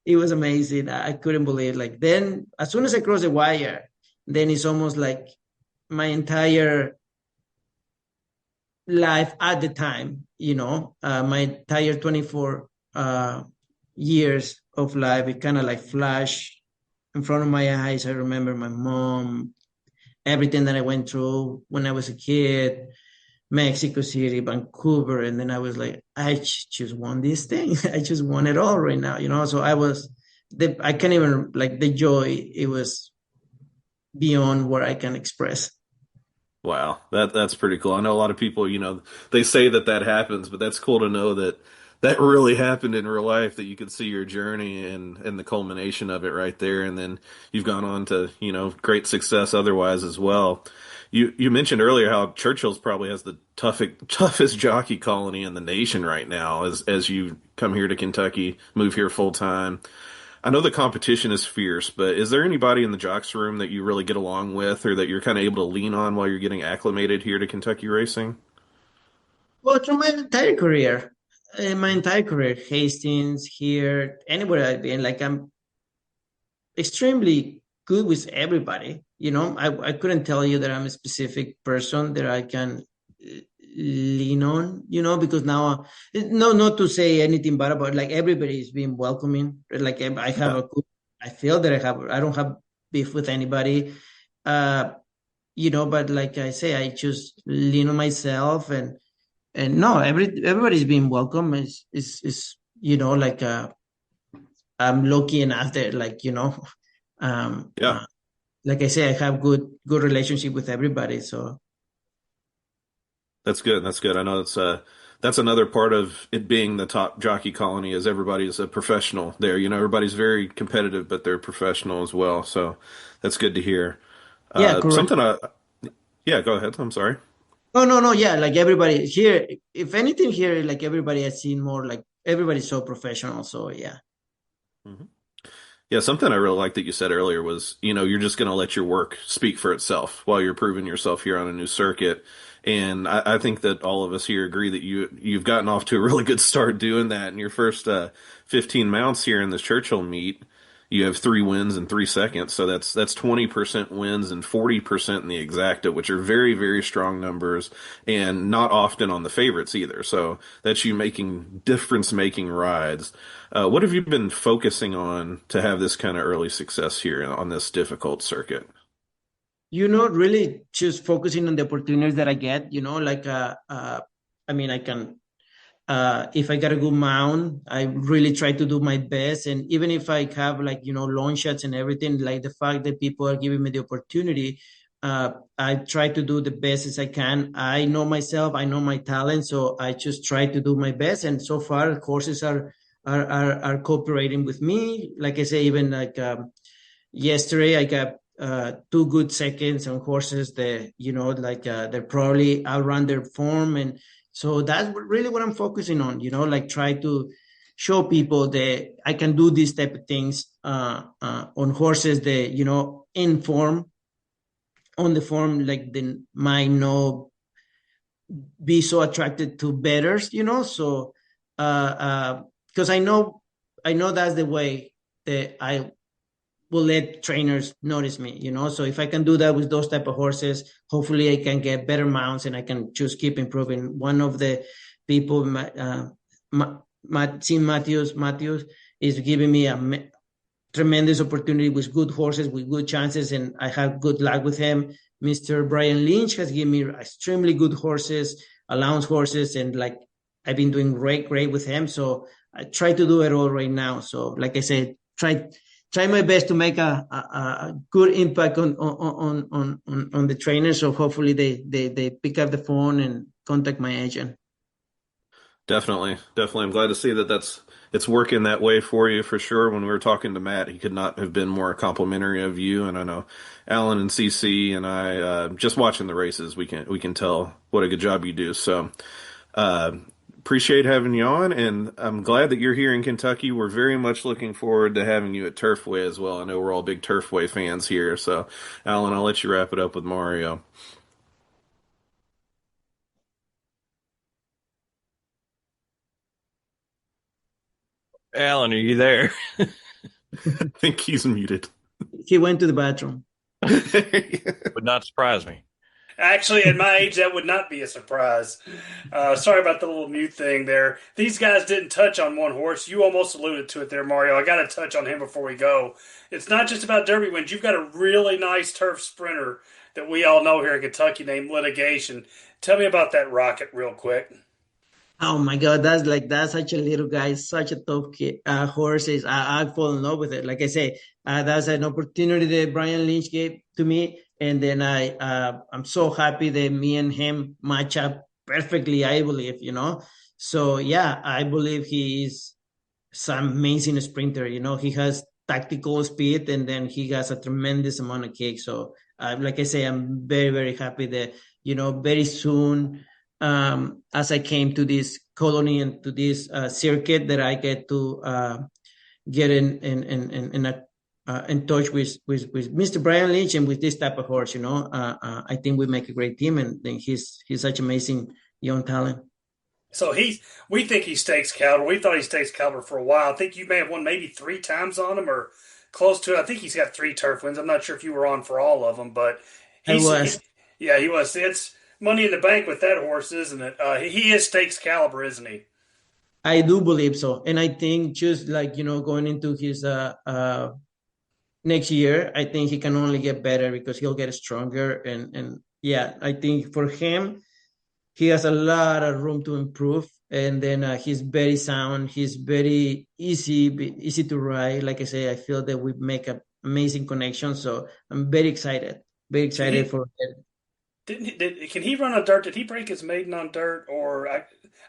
it was amazing. I couldn't believe it. Like then as soon as I crossed the wire, then it's almost like my entire life at the time, my entire 24 years of life, it kind of like flashed in front of my eyes. I remember my mom, everything that I went through when I was a kid, Mexico City, Vancouver, and then I was like, I just won this thing. I just won it all right now. So I can't even like the joy. It was beyond what I can express. Wow, that's pretty cool. I know a lot of people, they say that that happens, but that's cool to know that that really happened in real life, that you could see your journey and the culmination of it right there, and then you've gone on to, great success otherwise as well. You mentioned earlier how Churchill's probably has the toughest jockey colony in the nation right now as you come here to Kentucky, move here full time. I know the competition is fierce, but is there anybody in the jocks room that you really get along with or that you're kind of able to lean on while you're getting acclimated here to Kentucky racing? Well, through my entire career, Hastings, here, anywhere I've been, like I'm extremely good with everybody. I couldn't tell you that I'm a specific person that I can lean on, because now, no, not to say anything bad about like everybody is being welcoming. Like I have Yeah, a good, I feel that I don't have beef with anybody. Uh, but like I say, I just lean on myself and no, everybody's being welcome is like I'm lucky enough that like um yeah, uh, like I say I have good relationship with everybody. So that's good. That's good. I know that's another part of it being the top jockey colony is everybody's a professional there. Everybody's very competitive, but they're professional as well. So that's good to hear. yeah, correct. Yeah, go ahead. I'm sorry. Oh no, yeah, like everybody here, if anything here, like everybody has seen more, like everybody's so professional. So yeah. Mhm. Yeah, something I really liked that you said earlier was, you're just going to let your work speak for itself while you're proving yourself here on a new circuit. And I think that all of us here agree that you've gotten off to a really good start doing that. In your first 15 mounts here in this Churchill meet, you have 3 wins and 3 seconds. So that's 20% wins and 40% in the exacta, which are very, very strong numbers and not often on the favorites either. So that's you making difference making rides. What have you been focusing on to have this kind of early success here on this difficult circuit? Really just focusing on the opportunities that I get, like I mean I can if I got a good mount, I really try to do my best. And even if I have like, long shots and everything, like the fact that people are giving me the opportunity, I try to do the best as I can. I know myself, I know my talent, so I just try to do my best. And so far, courses are cooperating with me. Like I say, even like yesterday, I got 2 good seconds on horses that like they probably outrun their form, and so that's really what I'm focusing on. Like try to show people that I can do these type of things on horses that in form, on the form, like they might not be so attracted to betters. So because I know that's the way that I will let trainers notice me, so if I can do that with those type of horses, hopefully I can get better mounts and I can just keep improving. One of the people, Tim Matthews is giving me a tremendous opportunity with good horses, with good chances, and I have good luck with him. Mr. Brian Lynch has given me extremely good horses, allowance horses, and like I've been doing great with him. So I try to do it all right now. So like I said, try my best to make a good impact on the trainers. So hopefully they pick up the phone and contact my agent. Definitely, definitely. I'm glad to see that it's working that way for you for sure. When we were talking to Matt, he could not have been more complimentary of you. And I know Alan and CC and I, just watching the races, we can tell what a good job you do. So, uh, Appreciate having you on, and I'm glad that you're here in Kentucky. We're very much looking forward to having you at Turfway as well. I know we're all big Turfway fans here. So, Alan, I'll let you wrap it up with Mario. Alan, are you there? I think he's muted. He went to the bathroom. Would not surprise me. Actually, at my age, that would not be a surprise. Sorry about the little mute thing there. These guys didn't touch on one horse. You almost alluded to it there, Mario. I got to touch on him before we go. It's not just about Derby wins. You've got a really nice turf sprinter that we all know here in Kentucky named Litigation. Tell me about that rocket real quick. Oh my God, that's such a little guy, such a tough kid, horse. I fall in love with it. Like I say, that's an opportunity that Brian Lynch gave to me, and then I'm so happy that me and him match up perfectly. I believe, So yeah, I believe he is some amazing sprinter. He has tactical speed, and then he has a tremendous amount of kick. So, like I say, I'm very, very happy that very soon, as I came to this colony and to this circuit, that I get to get in touch with Mr. Brian Lynch and with this type of horse. I think we make a great team, and then he's such amazing young talent. So we think he stakes caliber. We thought he stakes caliber for a while. I think you may have won maybe three times on him or close to it. I think he's got three turf wins. I'm not sure if you were on for all of them, but I he's was. yeah, he was. It's money in the bank with that horse, isn't it? He is stakes caliber, isn't he? I do believe so, and I think just like going into his next year, I think he can only get better because he'll get stronger, and yeah, I think for him, he has a lot of room to improve, and then he's very sound. He's very easy to ride. Like I say, I feel that we make an amazing connection, so I'm very Can excited he for it. can he run on dirt? Did he break his maiden on dirt? Or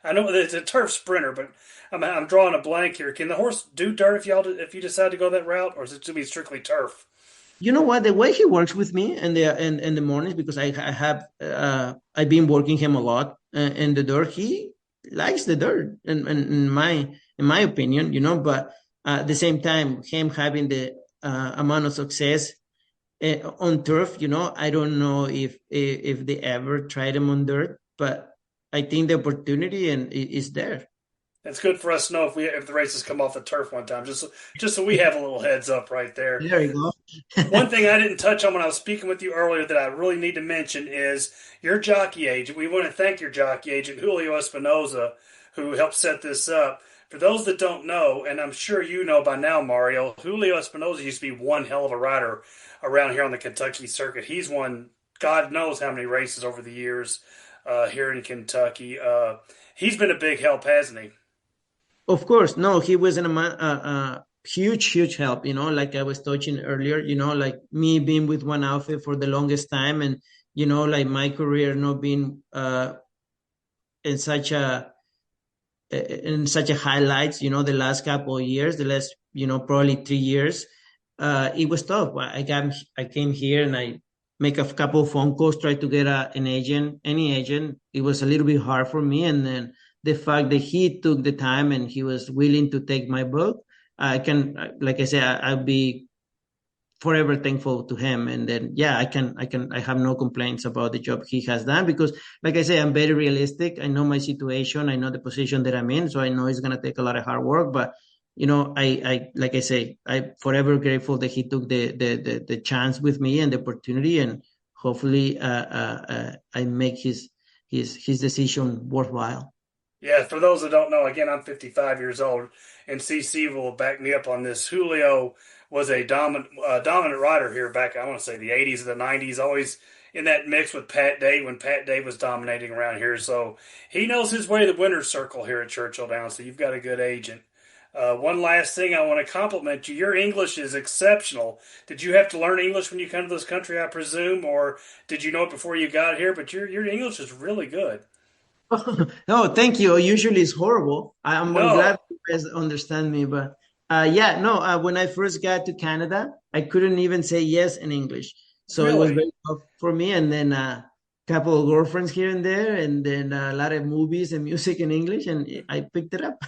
I know it's a turf sprinter, but I'm drawing a blank here. Can the horse do dirt if you decide to go that route, or is it to be strictly turf? You know what? The way he works with me in the mornings, because I have I've been working him a lot in the dirt. He likes the dirt, in my opinion, But at the same time, him having the amount of success on turf, I don't know if they ever tried him on dirt, but I think the opportunity is there. It's good for us to know if the races come off the turf one time, just so we have a little heads up right there. There you go. One thing I didn't touch on when I was speaking with you earlier that I really need to mention is your jockey agent. We want to thank your jockey agent, Julio Espinoza, who helped set this up. For those that don't know, and I'm sure you know by now, Mario, Julio Espinoza used to be one hell of a rider around here on the Kentucky circuit. He's won God knows how many races over the years here in Kentucky. He's been a big help, hasn't he? Of course, no, he was a huge, huge help, like I was touching earlier, like me being with one outfit for the longest time, and, like my career not being in such a highlights, the last couple of years, the last, probably 3 years, it was tough. I came here and I make a couple of phone calls, try to get any agent. It was a little bit hard for me, and then the fact that he took the time and he was willing to take my book, I can, like I said, I'll be forever thankful to him. And then, yeah, I have no complaints about the job he has done, because, like I say, I'm very realistic. I know my situation. I know the position that I'm in. So I know it's going to take a lot of hard work, but like I say, I'm forever grateful that he took the chance with me and the opportunity, and hopefully, I make his decision worthwhile. Yeah, for those that don't know, again, I'm 55 years old, and CC will back me up on this. Julio was a dominant rider here back, I want to say, the 80s and the 90s, always in that mix with Pat Day when Pat Day was dominating around here. So he knows his way to the winner's circle here at Churchill Downs, so you've got a good agent. One last thing, I want to compliment you. Your English is exceptional. Did you have to learn English when you come to this country, I presume, or did you know it before you got here? But your English is really good. No, thank you. Usually it's horrible. I'm glad No, you guys understand me, but yeah, no. When I first got to Canada, I couldn't even say yes in English, so it was really. very tough for me. And then couple of girlfriends here and there, and then a lot of movies and music in English, and I picked it up.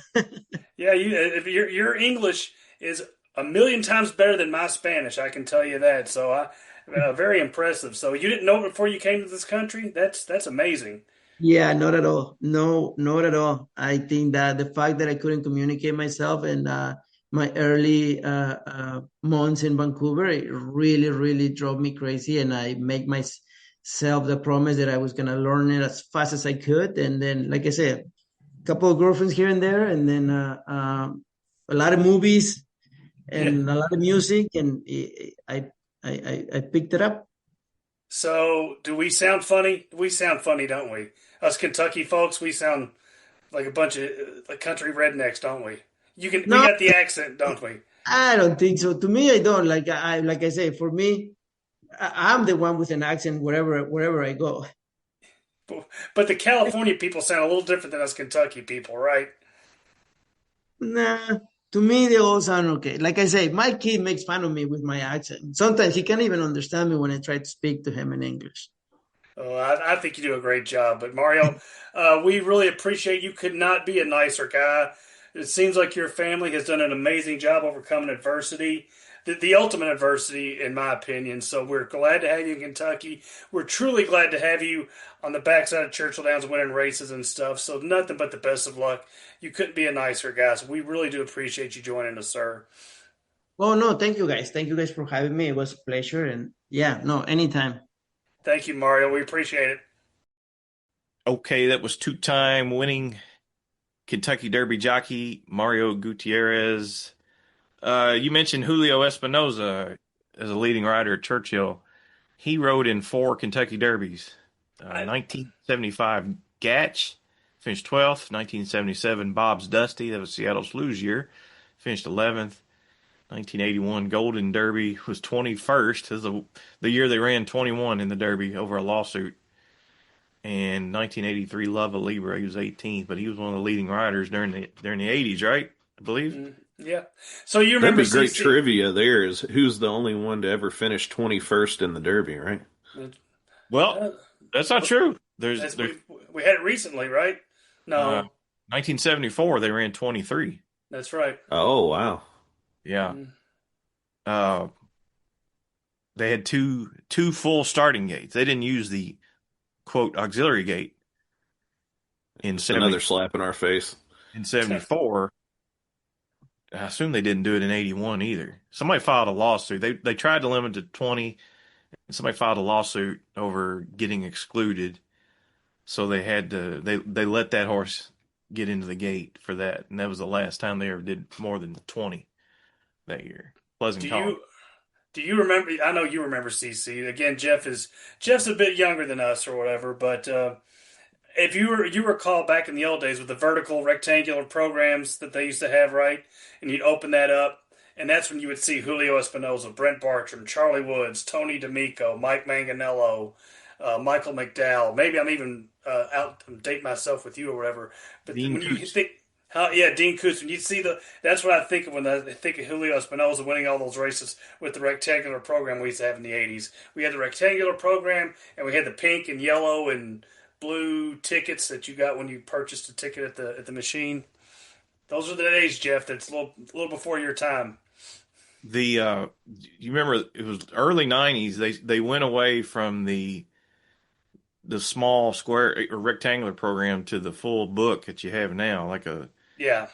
Yeah, if your English is a million times better than my Spanish, I can tell you that. So very impressive. So you didn't know it before you came to this country? That's amazing. Yeah, not at all. No, not at all. I think that the fact that I couldn't communicate myself and my early months in Vancouver, it really, really drove me crazy. And I make myself the promise that I was gonna learn it as fast as I could. And then, like I said, a couple of girlfriends here and there, and then a lot of movies Yeah. and a lot of music, and I picked it up. So do we sound funny? We sound funny, don't we? Us Kentucky folks, we sound like a bunch of like country rednecks, don't we? We No, got the accent, don't we? I don't think so. To me, I don't. Like I say, for me, I'm the one with an accent wherever I go. But the California people sound a little different than us Kentucky people, right? Nah, to me they all sound okay. Like I say, my kid makes fun of me with my accent. Sometimes he can't even understand me when I try to speak to him in English. Oh, I think you do a great job. But Mario, we really appreciate you. Could not be a nicer guy. It seems like your family has done an amazing job overcoming adversity, the ultimate adversity, in my opinion. So we're glad to have you in Kentucky. We're truly glad to have you on the backside of Churchill Downs winning races and stuff. So nothing but the best of luck. You couldn't be a nicer guy. So we really do appreciate you joining us, sir. Oh no, thank you guys. Thank you guys for having me. It was a pleasure. And yeah, no, anytime. Thank you, Mario. We appreciate it. Okay, that was two-time winning Kentucky Derby jockey Mario Gutierrez. You mentioned Julio Espinoza as a leading rider at Churchill. He rode in four Kentucky Derbies. I, 1975 Gatch finished 12th. 1977 Bob's Dusty, that was Seattle's Luge year, finished 11th. 1981 Golden Derby was 21st. This is the year they ran 21 in the Derby over a lawsuit. And 1983 Lava Libre, he was 18th, but he was one of the leading riders during the 80s, right? I believe. yeah. So you That'd remember be great CC? trivia there is who's the only one to ever finish 21st in the Derby, right? Well, that's not true. There's We had it recently, right? uh, No, 1974 they ran 23. that's right. Oh, wow. Yeah. Mm. Uh, they had two full starting gates. They didn't use the quote auxiliary gate in Just 70 another slap in our face. in 74. I assume they didn't do it in 81 either. Somebody filed a lawsuit. They tried to limit it to 20, and somebody filed a lawsuit over getting excluded. So they let that horse get into the gate for that, and that was the last time they ever did more than 20 that year. Pleasant Do call. you remember? I know you remember CC. Again, Jeff's a bit younger than us or whatever, but if you recall back in the old days with the vertical rectangular programs that they used to have, right? And you'd open that up, and that's when you would see Julio Espinosa, Brent Bartram, Charlie Woods, Tony D'Amico, Mike Manganello, Michael McDowell. Maybe I'm even out to date myself with you or whatever. But Dean when you Koontz. think, yeah, Dean Koontz, when you see that's what I think of when I think of Julio Espinosa winning all those races with the rectangular program we used to have in the 80s. We had the rectangular program, and we had the pink and yellow and blue tickets that you got when you purchased a ticket at the machine. Those are the days, Geoff. That's a little before your time. You remember it was early 90s. They went away from the small square or rectangular program to the full book that you have now, Yeah,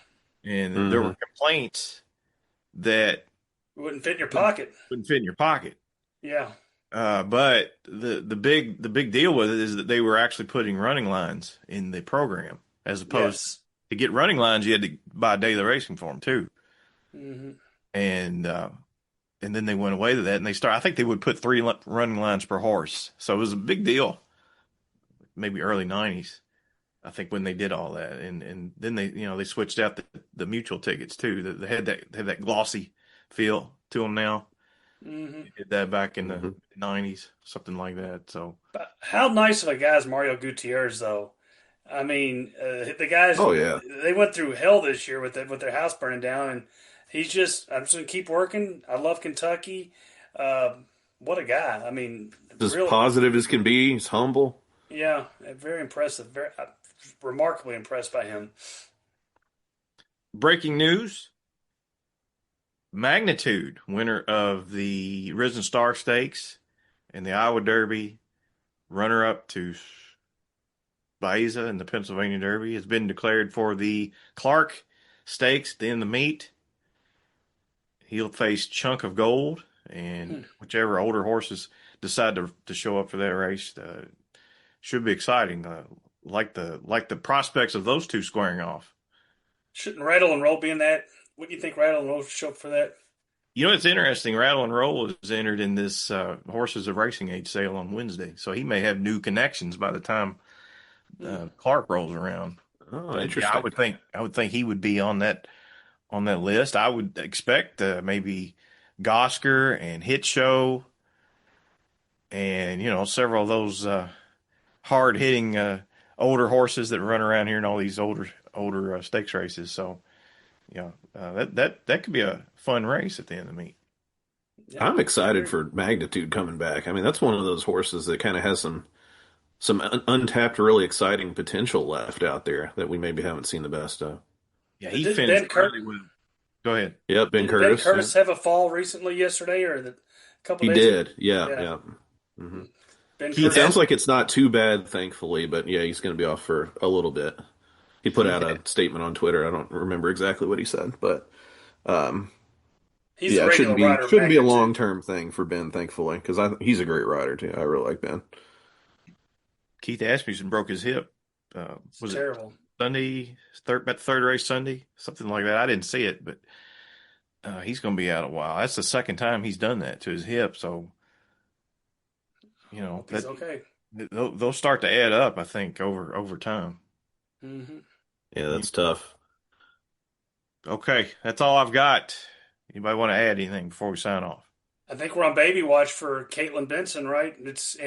and there Hmm. were complaints that it wouldn't fit in your pocket. wouldn't fit in your pocket. Yeah. But the big deal with it is that they were actually putting running lines in the program, as opposed Yes. to get running lines, you had to buy a daily racing form too. Hmm. And then they went away to that, and I think they would put three running lines per horse, so it was a big deal. Maybe early 90s, I think, when they did all that, and then they switched out the mutual tickets too. They had that glossy feel to them now. Hmm. They did that back in Hmm. the 90s, something like that. So But how nice of a guy is Mario Gutierrez, though? I mean, the guys Oh, yeah. they went through hell this year with their house burning down, and I'm just gonna keep working. I love Kentucky. What a guy! I mean, As real. positive as can be. He's humble. Yeah, very impressive. Very remarkably impressed by him. Breaking news: Magnitude, winner of the Risen Star Stakes and the Iowa Derby, runner up to Baeza in the Pennsylvania Derby, has been declared for the Clark Stakes. Then the meet, he'll face Chunk of Gold, Hmm. and whichever older horses decide to show up for that race should be exciting. Like the prospects of those two squaring off. Shouldn't Rattle and Roll be in that? What do you think Rattle and Roll should show up for that? You know, it's interesting. Rattle and Roll is entered in this Horses of Racing Age sale on Wednesday, so he may have new connections by the time Hmm. Clark rolls around. Oh, But yeah, interesting. I would think he would be on that list. I would expect maybe Gosker and Hit Show and several of those hard hitting older horses that run around here in all these older stakes races. So that could be a fun race at the end of the meet. Yeah, I'm I excited agree. for Magnitude coming back. I mean, that's one of those horses that kind of has some untapped, really exciting potential left out there that we maybe haven't seen the best of. Yeah, he Didn't finished Ben Kurt really well. Go ahead. Yep, Ben didn't Ben Curtis. Yeah. Curtis have a fall recently yesterday or a couple He days ago? did. Yeah, Yeah, yeah. Hmm. Ben Keith It sounds Curtis. like it's not too bad, thankfully, but yeah, he's going to be off for a little bit. He put Keith out a statement on Twitter. I don't remember exactly what he said, but um, He's the yeah, it regular rider of shouldn't be a long Magnitude. term thing for Ben, thankfully, because he's a great rider too. I really like Ben. Keith Asmussen broke his hip. It's Was it terrible. Sunday? About the third race Sunday, something like that. I didn't see it, but he's going to be out a while. That's the second time he's done that to his hip. So Hope he's that okay. they'll start to add up. I think over time. Hmm. Yeah, that's tough. Okay, that's all I've got. Anybody want to add anything before we sign off? I think we're on baby watch for Caitlin Benson, right? That's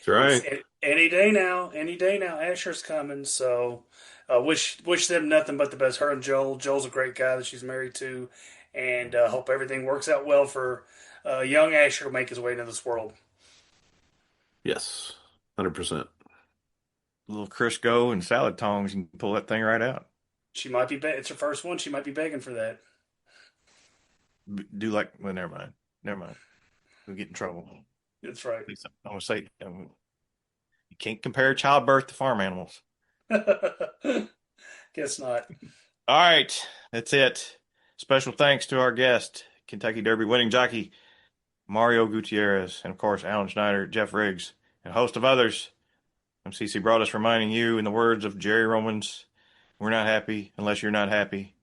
right. Any day now. Any day now. Asher's coming, so wish them nothing but the best. Her and Joel. Joel's a great guy that she's married to, and hope everything works out well for young Asher to make his way into this world. Yes, 100%. A little Crisco and salad tongs, you can pull that thing right out. She might be. It's her first one. She might be begging for that. Do like, well, never mind. Never mind. We'll get in trouble. That's right. I'm gonna say you can't compare childbirth to farm animals. Guess not. All right, that's it. Special thanks to our guest, Kentucky Derby winning jockey Mario Gutierrez, and of course Alan Schneider, Jeff Riggs, and a host of others. I'm CC Broaddus reminding you, in the words of Jerry Romans, we're not happy unless you're not happy.